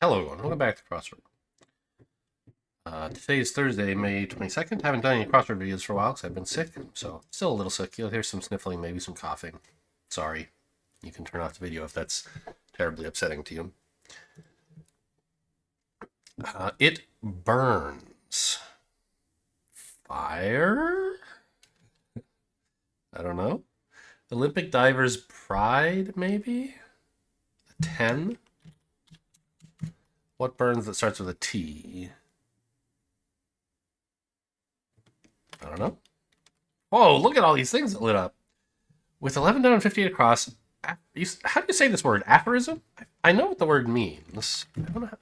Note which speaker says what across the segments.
Speaker 1: Hello everyone, welcome back to Crossword. Today is Thursday, May 22nd. Haven't done any crossword videos for a while because I've been sick, so still a little sick. You'll hear some sniffling, maybe some coughing. Sorry. You can turn off the video if that's terribly upsetting to you. It burns. Fire? I don't know. Olympic diver's pride, maybe? A 10? What burns that starts with a T? I don't know. Whoa, look at all these things that lit up. With 11 down and 58 across, how do you say this word? Aphorism? I know what the word means. I don't know how...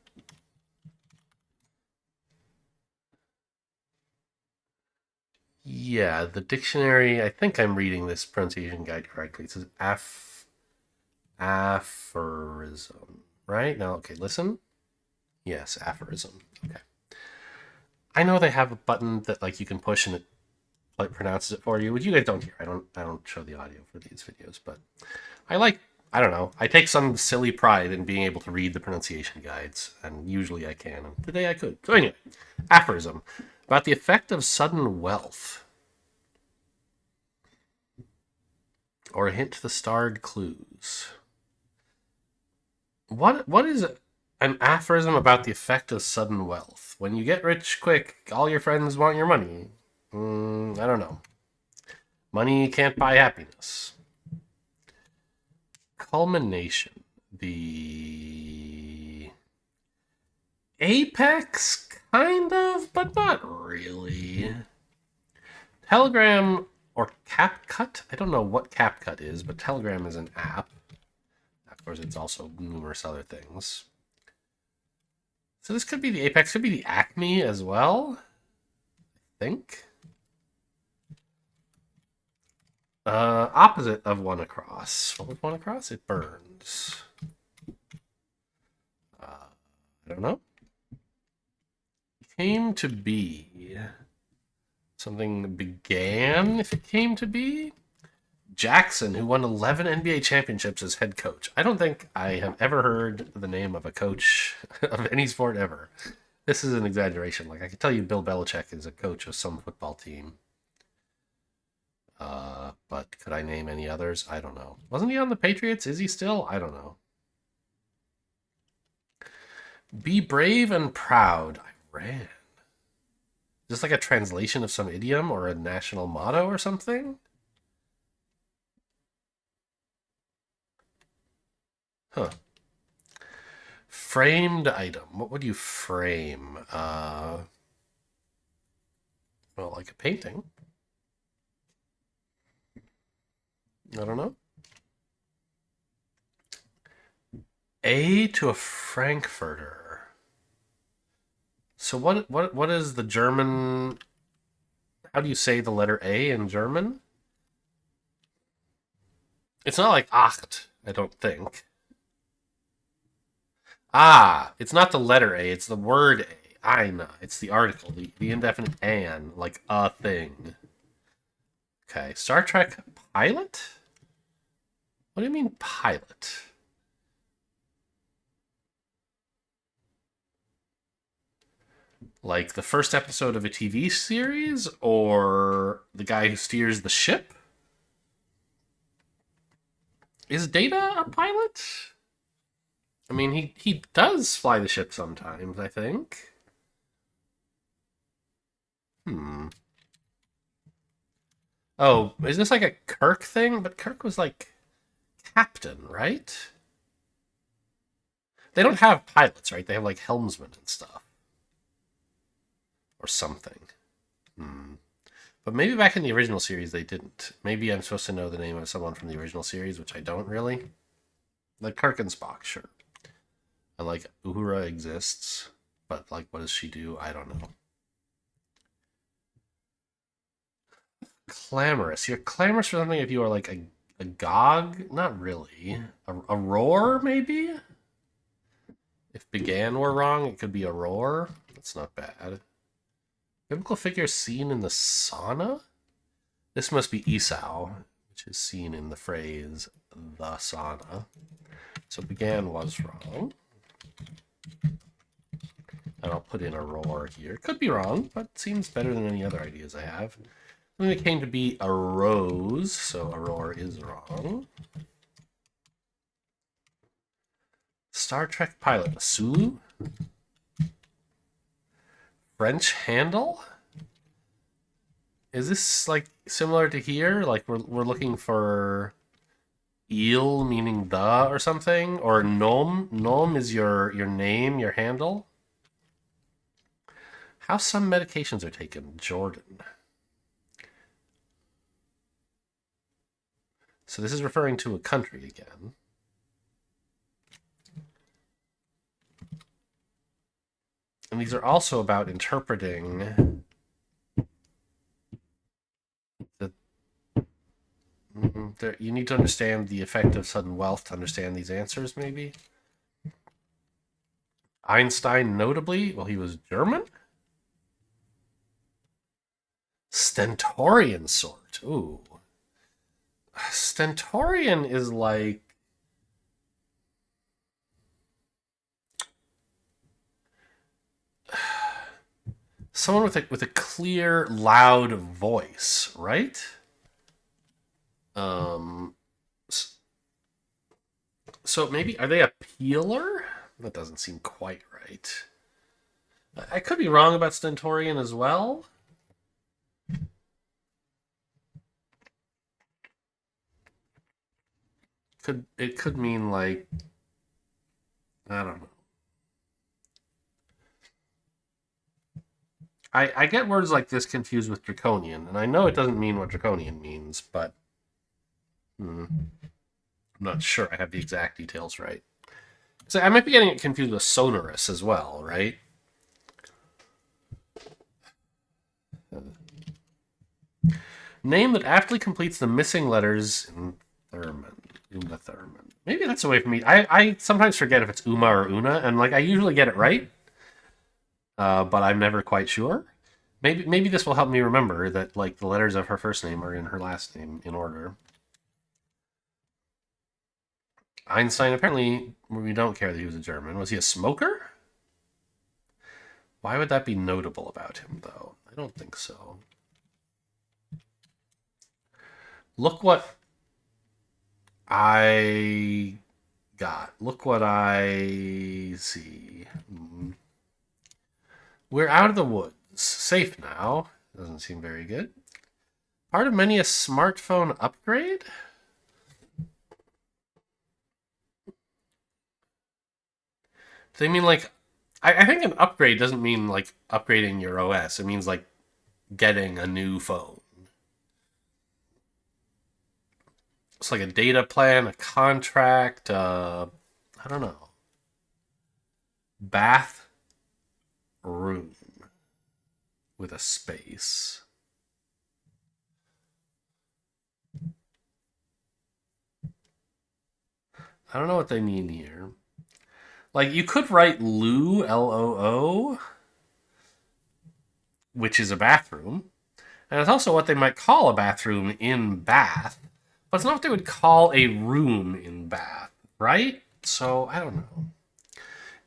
Speaker 1: Yeah, the dictionary, I think I'm reading this pronunciation guide correctly. It says aphorism, right? Now, okay, listen. Yes, aphorism. Okay. I know they have a button that like you can push and it like pronounces it for you, which you guys don't hear. I don't show the audio for these videos, but I don't know. I take some silly pride in being able to read the pronunciation guides, and usually I can. And today I could. So anyway, aphorism about the effect of sudden wealth, or a hint to the starred clues. What is an aphorism about the effect of sudden wealth? When you get rich quick, all your friends want your money. I don't know. Money can't buy happiness. Culmination. The apex, kind of, but not really. Telegram or CapCut? I don't know what CapCut is, but Telegram is an app. Of course, it's also numerous other things. So this could be the apex, could be the acme as well, I think. Opposite of one across. What was one across? It burns. I don't know. Came to be. Something began if it came to be. Jackson, who won 11 NBA championships as head coach. I don't think I have ever heard the name of a coach of any sport ever. This is an exaggeration. Like, I can tell you Bill Belichick is a coach of some football team. But could I name any others? I don't know. Wasn't he on the Patriots? Is he still? I don't know. Be brave and proud. I ran. Is this like a translation of some idiom or a national motto or something? Huh. Framed item. What would you frame? Well, like a painting. I don't know. A to a Frankfurter. So what is the German? How do you say the letter A in German? It's not like acht, I don't think. Ah, it's not the letter A, it's the word A. Eine. It's the article, the indefinite an, like a thing. Okay, Star Trek pilot? What do you mean pilot? Like the first episode of a TV series, or the guy who steers the ship? Is Data a pilot? I mean, he does fly the ship sometimes, I think. Oh, is this like a Kirk thing? But Kirk was like captain, right? They don't have pilots, right? They have like helmsmen and stuff. Or something. But maybe back in the original series they didn't. Maybe I'm supposed to know the name of someone from the original series, which I don't really. Like Kirk and Spock, sure. And like Uhura exists, but like what does she do? I don't know. Clamorous. You're clamorous for something if you are like a gog? Not really. A roar, maybe? If began were wrong, it could be a roar. That's not bad. Biblical figure seen in the sauna? This must be Esau, which is seen in the phrase the sauna. So began was wrong. And I'll put in a roar here. Could be wrong, but seems better than any other ideas I have. Something that came to be a rose, so a roar is wrong. Star Trek pilot, a Sulu? French handle? Is this like similar to here? Like we're looking for eel meaning the or something? Or nom? Nom is your name, your handle? How some medications are taken, Jordan. So this is referring to a country again. And these are also about interpreting the... You need to understand the effect of sudden wealth to understand these answers, maybe? Einstein, notably, well, he was German? Stentorian sort. Ooh. Stentorian is like... someone with a clear, loud voice, right? So maybe, are they a peeler? That doesn't seem quite right. I could be wrong about Stentorian as well. It could mean like, I don't know. I get words like this confused with draconian, and I know it doesn't mean what draconian means, but I'm not sure I have the exact details right. So I might be getting it confused with sonorous as well, right? Name that aptly completes the missing letters in Thurman. Uma Thurman. Maybe that's a way for me. I sometimes forget if it's Uma or Una, and like I usually get it right, but I'm never quite sure. Maybe this will help me remember that like the letters of her first name are in her last name in order. Einstein, apparently, we don't care that he was a German. Was he a smoker? Why would that be notable about him, though? I don't think so. Look what I got. Look what I see. We're out of the woods. Safe now. Doesn't seem very good. Part of many a smartphone upgrade? They mean like... I think an upgrade doesn't mean like upgrading your OS. It means like getting a new phone. It's like a data plan, a contract, I don't know. Bath room with a space. I don't know what they mean here. Like, you could write loo, L-O-O, which is a bathroom. And it's also what they might call a bathroom in Bath. But it's not what they would call a room in Bath, right? So, I don't know.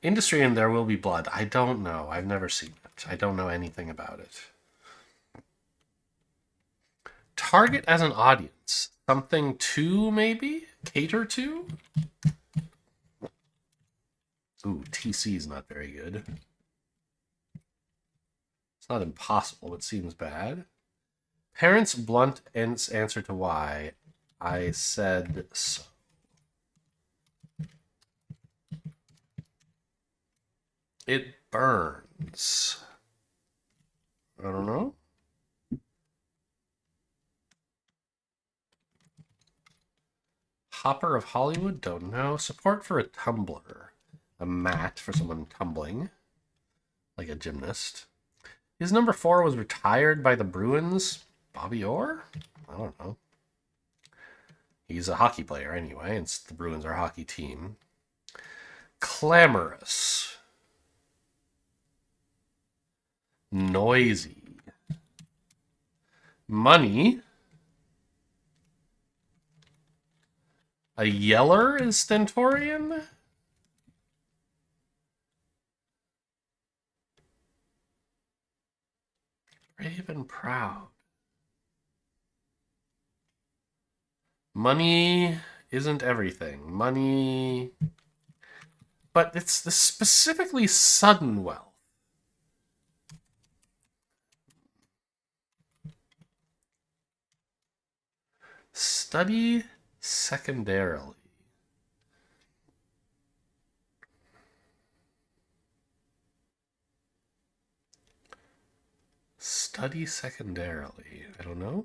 Speaker 1: Industry and There Will Be Blood. I don't know. I've never seen it. I don't know anything about it. Target as an audience. Something to, maybe? Cater to? Ooh, TC is not very good. It's not impossible, but seems bad. Parents' blunt answer to why. I said so. It burns. I don't know. Hopper of Hollywood? Don't know. Support for a tumbler. A mat for someone tumbling. Like a gymnast. His number 4 was retired by the Bruins. Bobby Orr? I don't know. He's a hockey player anyway, and the Bruins are a hockey team. Clamorous. Noisy. Money. A yeller is stentorian? Brave and proud. Money isn't everything. Money... But it's specifically sudden wealth. Study secondarily. Study secondarily. I don't know.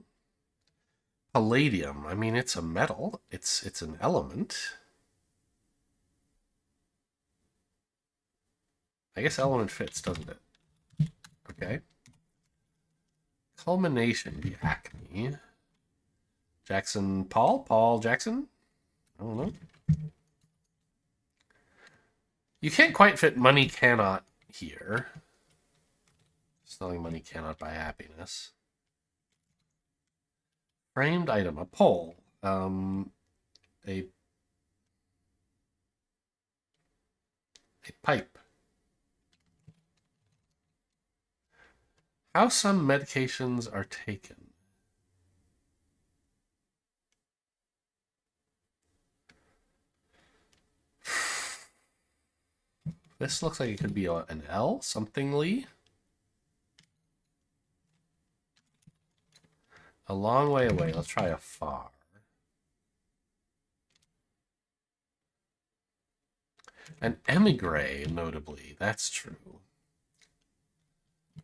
Speaker 1: Palladium. I mean, it's a metal. It's an element. I guess element fits, doesn't it? Okay. Culmination. The acme. Jackson Paul? Paul Jackson? I don't know. You can't quite fit money cannot here. Selling money cannot buy happiness. Framed item, a pole. A pipe. How some medications are taken. This looks like it could be an L, somethingly. A long way away. Let's try a far. An emigre, notably. That's true.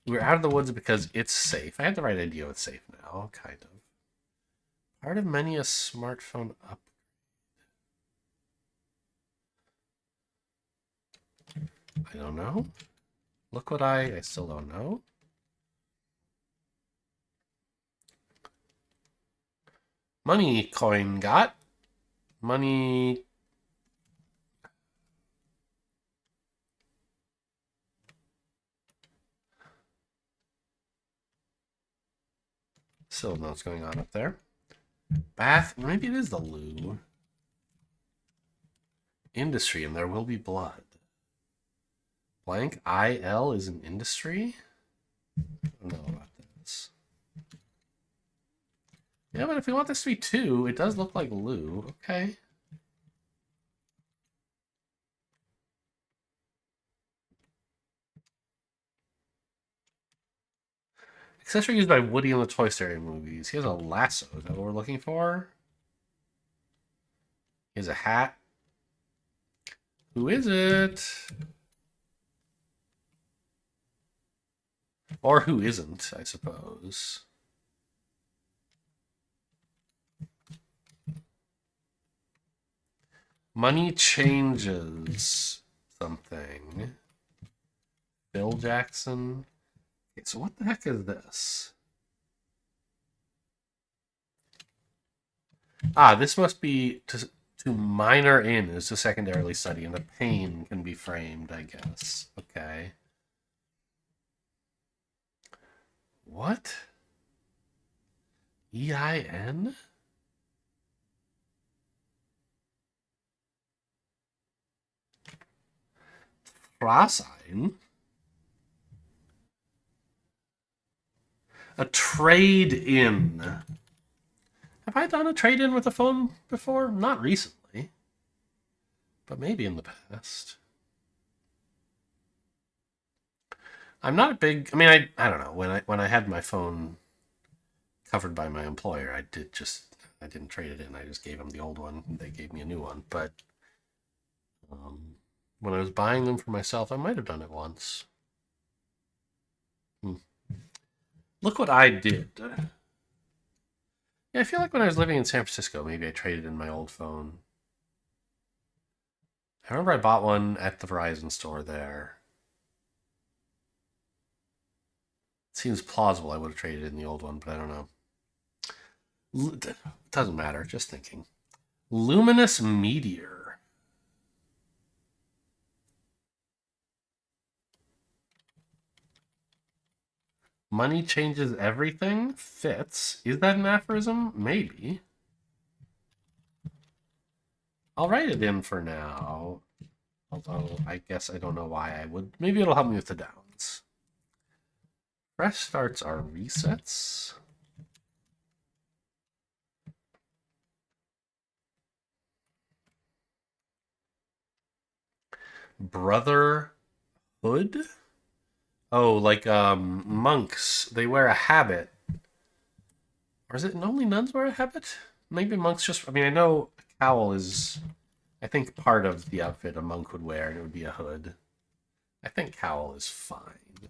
Speaker 1: We're out of the woods because it's safe. I have the right idea it's safe now, kind of. Part of many a smartphone upgrade. I don't know. Look what I still don't know. Money coin got. Money. Still know what's going on up there. Bath. Maybe it is the loo. Industry, and there will be blood. Blank IL is an industry? I don't know about this. Yeah, but if we want this to be 2, it does look like loo. Okay. Accessory used by Woody in the Toy Story movies. He has a lasso. Is that what we're looking for? He has a hat. Who is it? Or who isn't, I suppose. Money changes something. Bill Jackson. Okay, so what the heck is this? Ah, this must be to minor in is to secondarily study, and the pain can be framed, I guess. Okay. What? EIN? Cross-sign? A trade-in. Have I done a trade-in with a phone before? Not recently. But maybe in the past. I'm not a big... I mean, I don't know. When I had my phone covered by my employer, I didn't trade it in. I just gave them the old one. They gave me a new one. But when I was buying them for myself, I might have done it once. Look what I did. Yeah, I feel like when I was living in San Francisco, maybe I traded in my old phone. I remember I bought one at the Verizon store there. It seems plausible I would have traded in the old one, but I don't know. It doesn't matter, just thinking. Luminous meteor. Money changes everything? Fits. Is that an aphorism? Maybe. I'll write it in for now. Although, I guess I don't know why I would. Maybe it'll help me with the downs. Fresh starts are resets. Brotherhood? Oh, like monks. They wear a habit. Or is it only nuns wear a habit? Maybe monks just... I mean, I know a cowl is, I think, part of the outfit a monk would wear, and it would be a hood. I think cowl is fine.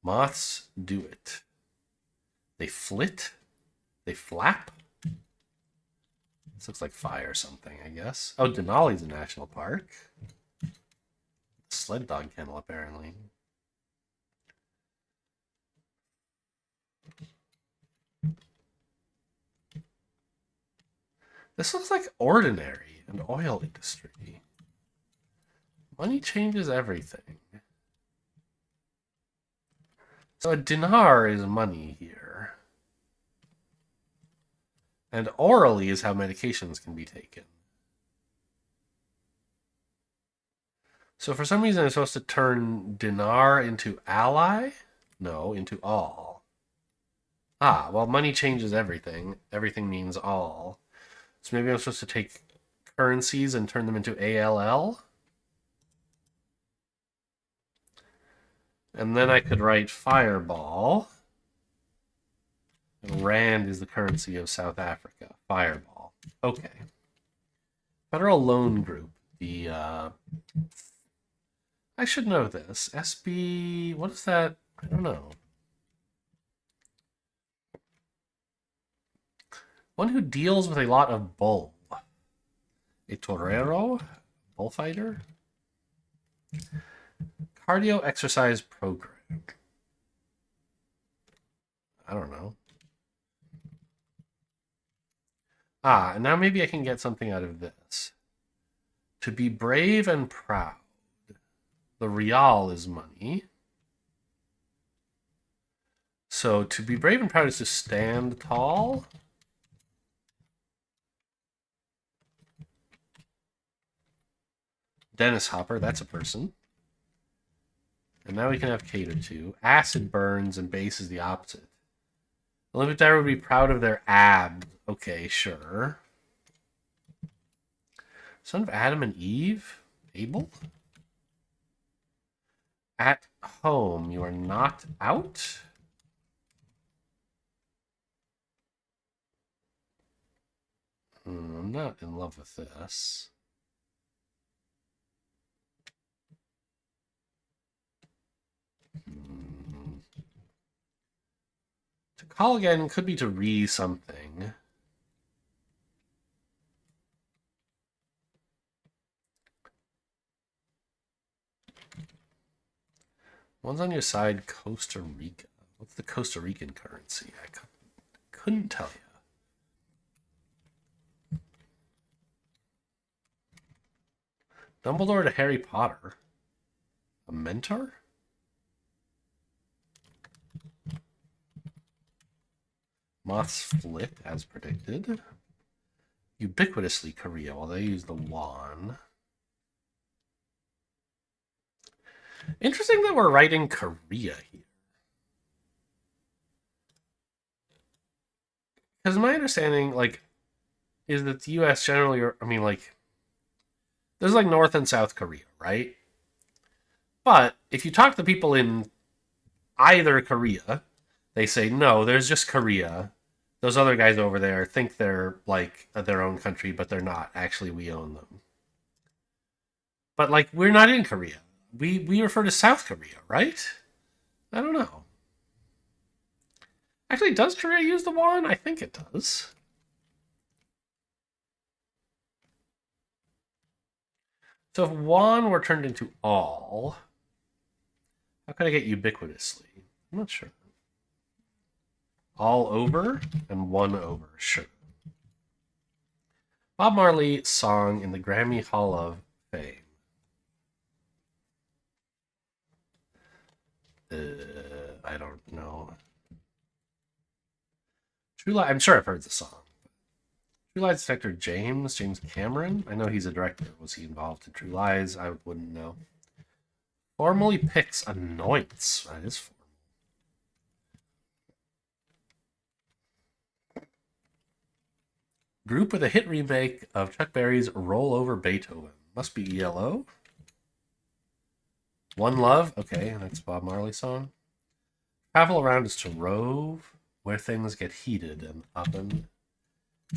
Speaker 1: Moths do it. They flit. They flap. This looks like fire or something, I guess. Oh, Denali's a national park. Sled dog kennel, apparently. This looks like ordinary, an oil industry. Money changes everything. So a dinar is money here. And orally is how medications can be taken. So for some reason I'm supposed to turn dinar into ally? No, into all. Ah, well, money changes everything. Everything means all. So maybe I'm supposed to take currencies and turn them into ALL? And then I could write fireball. And Rand is the currency of South Africa. Fireball. Okay. Federal Loan Group. The, I should know this. SB... What is that? I don't know. One who deals with a lot of bull. A torero? Bullfighter? Cardio exercise program. I don't know. Ah, and now maybe I can get something out of this. To be brave and proud. The real is money. So to be brave and proud is to stand tall. Dennis Hopper, that's a person. And now we can have cater to. Acid burns and base is the opposite. Olympic diver would be proud of their abs. Okay, sure. Son of Adam and Eve? Abel? At home, you are not out? I'm not in love with this. To call again could be to re something. One's on your side, Costa Rica. What's the Costa Rican currency? I couldn't tell you. Dumbledore to Harry Potter. A mentor? Moths flit, as predicted. Ubiquitously Korea, while they use the wand. Interesting that we're writing Korea here. Because my understanding, like, is that the U.S. generally, I mean, like, there's like North and South Korea, right? But if you talk to people in either Korea, they say, no, there's just Korea. Those other guys over there think they're, like, their own country, but they're not. Actually, we own them. But, like, we're not in Korea. We refer to South Korea, right? I don't know. Actually, does Korea use the won? I think it does. So if won were turned into all, how could I get ubiquitously? I'm not sure. All over and one over, sure. Bob Marley song in the Grammy Hall of Fame. I don't know. True Lies, I'm sure I've heard the song. True Lies Detector James Cameron. I know he's a director. Was he involved in True Lies? I wouldn't know. Formally picks anoints. That is formal. Group with a hit remake of Chuck Berry's Roll Over Beethoven. Must be ELO. One Love. Okay, that's a Bob Marley song. Travel around is to rove, where things get heated and open.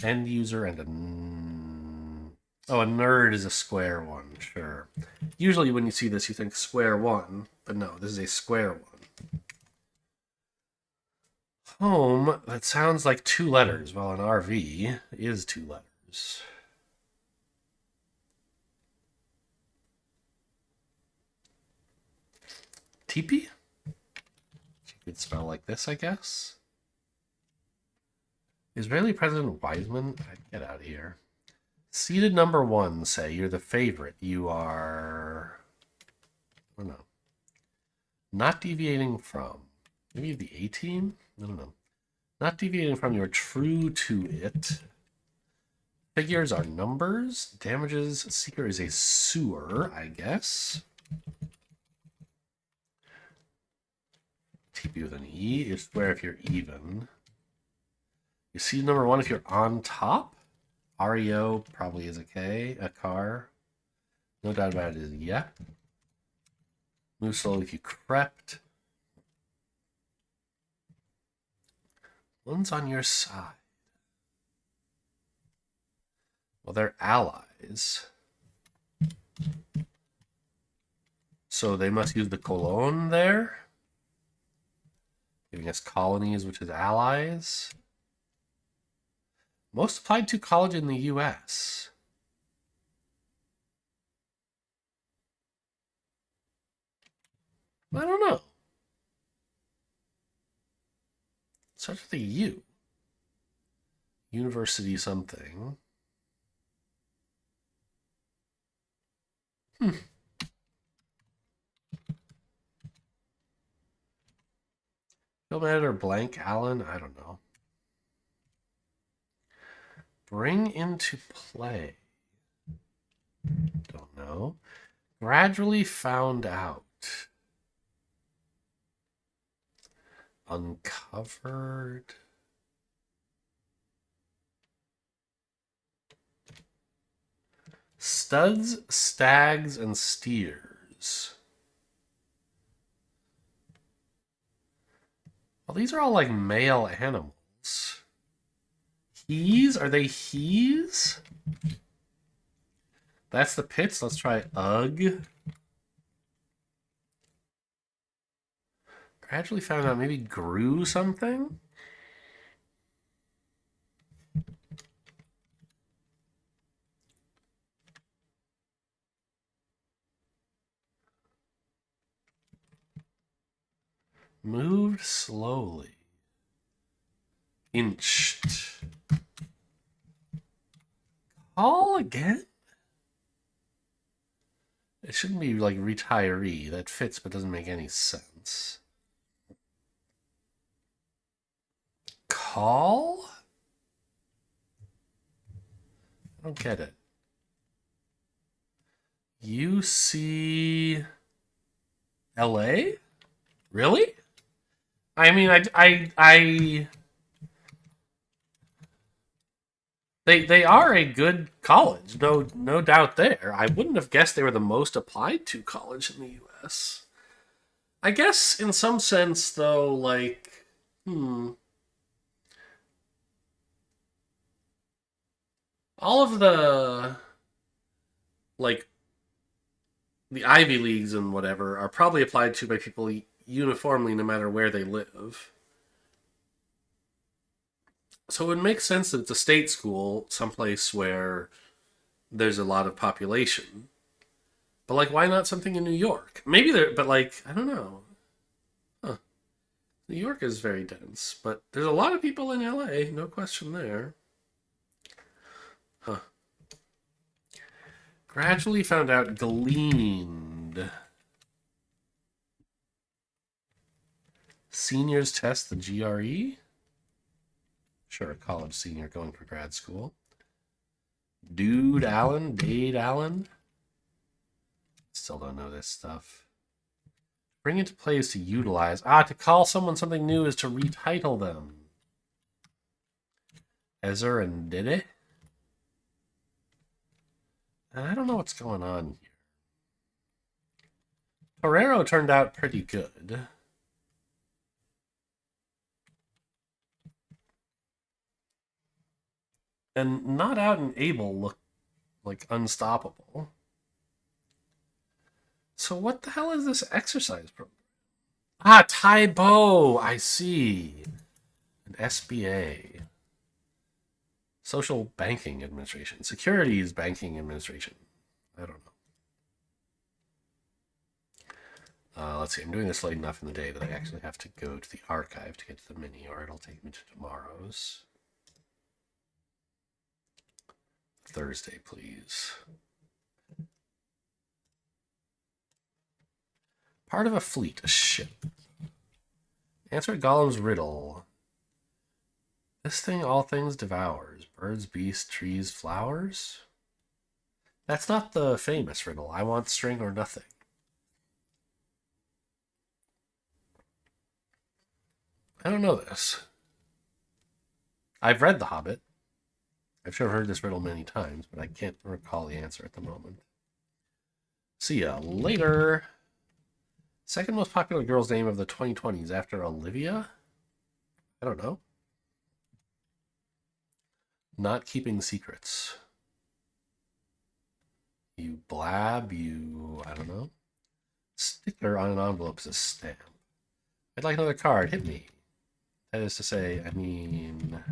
Speaker 1: End user and a nerd is a square one, sure. Usually when you see this, you think square one, but no, this is a square one. Home, that sounds like 2 letters, while an RV is 2 letters. Teepee? You could spell like this, I guess. Israeli President Weizmann? Get out of here. Seated number 1, say. You're the favorite. You are... I don't know. Not deviating from. Maybe the A-team? I don't know. Not deviating from. You're true to it. Figures are numbers. Damages. Seeker is a sewer, I guess. TP with an E is square if you're even. You see number 1 if you're on top. REO probably is a K. A car. No doubt about it is yep. Move slowly if you crept. One's on your side. Well, they're allies. So they must use the colon there. Giving us colonies, which is allies. Most applied to college in the U.S. I don't know. Starts with a U. University something. Film editor blank Allen? I don't know. Bring into play. Don't know. Gradually found out. Uncovered. Studs, stags, and steers. Well, these are all like male animals. He's? Are they he's? That's the pits. Let's try ugh. Gradually found out maybe grew something? Moved slowly. Inched. Call again? It shouldn't be like retiree. That fits but doesn't make any sense. Call? I don't get it. UC LA? Really? I mean, they are a good college, no doubt there. I wouldn't have guessed they were the most applied to college in the U.S. I guess in some sense, though, like, all of the, like, the Ivy Leagues and whatever are probably applied to by people uniformly no matter where they live. So it would make sense that it's a state school, someplace where there's a lot of population. But, like, why not something in New York? Maybe there, but, like, I don't know. Huh. New York is very dense, but there's a lot of people in LA, no question there. Huh. Gradually found out, gleaned. Seniors test the GRE? Sure, a college senior going for grad school. Dude Allen? Dade Allen? Still don't know this stuff. Bring into play is to utilize. To call someone something new is to retitle them. Ezer and Diddy? I don't know what's going on here. Torero turned out pretty good. And Not Out and Able look like unstoppable. So what the hell is this exercise program? Ah, Taibo! I see. An SBA. Social Banking Administration. Securities Banking Administration. I don't know. Let's see. I'm doing this late enough in the day that I actually have to go to the archive to get to the mini, or it'll take me to tomorrow's. Thursday, please. Part of a fleet, a ship. Answer Gollum's riddle. This thing all things devours. Birds, beasts, trees, flowers? That's not the famous riddle. I want string or nothing. I don't know this. I've read The Hobbit. I've sure heard this riddle many times, but I can't recall the answer at the moment. See ya later. Second most popular girl's name of the 2020s after Olivia? I don't know. Not keeping secrets. You blab, I don't know. Sticker on an envelope is a stamp. I'd like another card. Hit me. That is to say, I mean...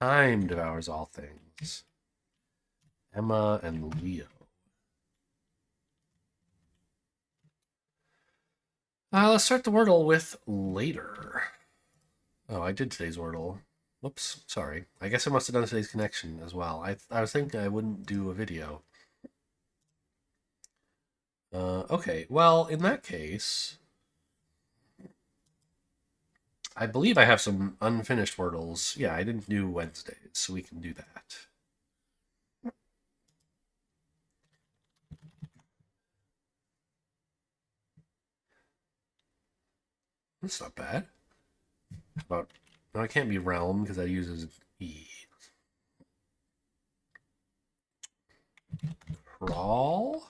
Speaker 1: Time devours all things. Emma and Leo. Let's start the Wordle with later. Oh, I did today's Wordle. Whoops, sorry. I guess I must have done today's connection as well. I was thinking I wouldn't do a video. Okay, well, in that case... I believe I have some unfinished Wordles. Yeah, I didn't do Wednesdays, so we can do that. That's not bad. How about... No, it can't be realm because that uses E. Crawl?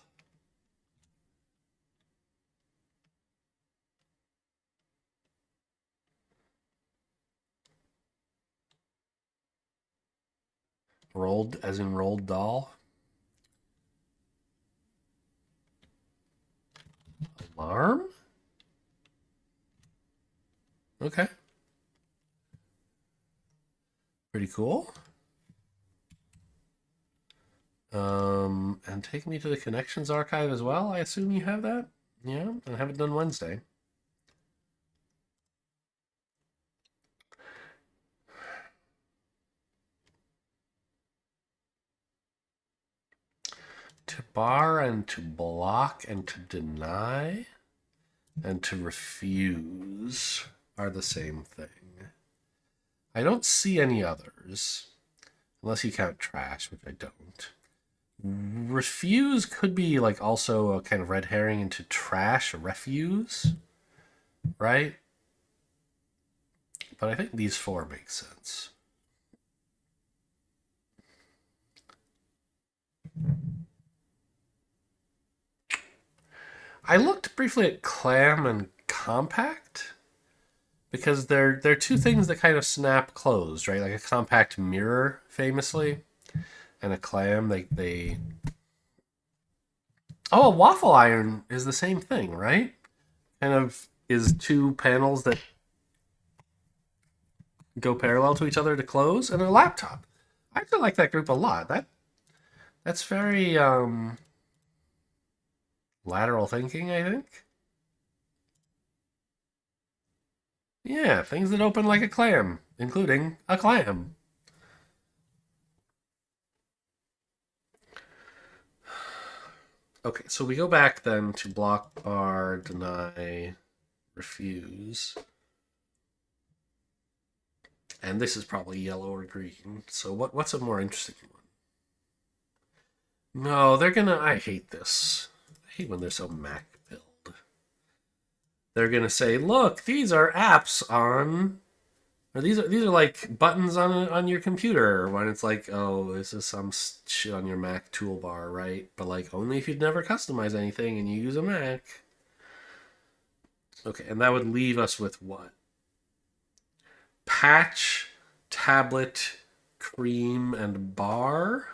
Speaker 1: Rolled, as in rolled doll. Alarm? Okay. Pretty cool. And take me to the connections archive as well. I assume you have that? Yeah, I haven't done Wednesday. To bar and to block and to deny and to refuse are the same thing. I don't see any others, unless you count trash, which I don't. Refuse could be like also a kind of red herring into trash, refuse, right? But I think these four make sense. I looked briefly at clam and compact because they're two things that kind of snap closed, right? Like a compact mirror, famously, and a clam. They Oh, a waffle iron is the same thing, right? Kind of is two panels that go parallel to each other to close, and a laptop. I actually like that group a lot. That's very lateral thinking, I think. Yeah, things that open like a clam, including a clam. Okay, so we go back then to block, bar, deny, refuse. And this is probably yellow or green. So what's a more interesting one? No, they're gonna... I hate this. I hate when they're so Mac build. They're gonna say, look, these are apps on Or these are like buttons on your computer when it's like, oh, this is some shit on your Mac toolbar, right? But like only if you'd never customize anything and you use a Mac. Okay, and that would leave us with what? Patch, tablet, cream, and bar.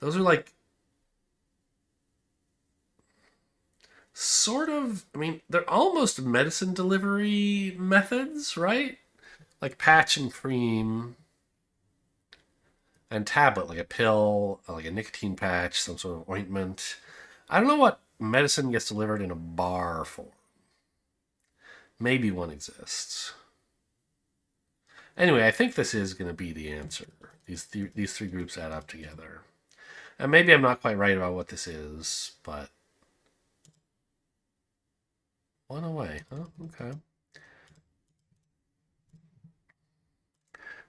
Speaker 1: Those are like sort of, I mean, they're almost medicine delivery methods, right? Like patch and cream and tablet, like a pill, like a nicotine patch, some sort of ointment. I don't know what medicine gets delivered in a bar form. Maybe one exists. Anyway, I think this is going to be the answer. These three groups add up together. And maybe I'm not quite right about what this is, but one away. Oh, okay.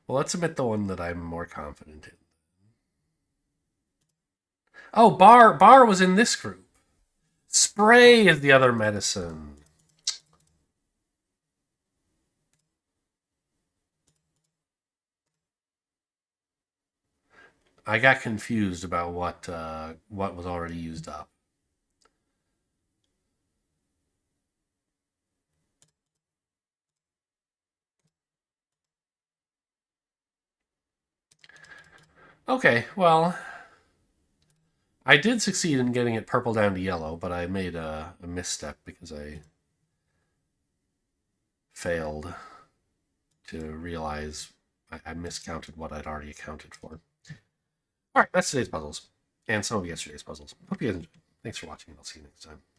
Speaker 1: Well, let's admit the one that I'm more confident in. Oh, bar was in this group. Spray is the other medicine. I got confused about what was already used up. Okay, well, I did succeed in getting it purple down to yellow, but I made a misstep because I failed to realize I miscounted what I'd already accounted for. All right, that's today's puzzles and some of yesterday's puzzles. Hope you guys enjoyed. Thanks for watching, and I'll see you next time.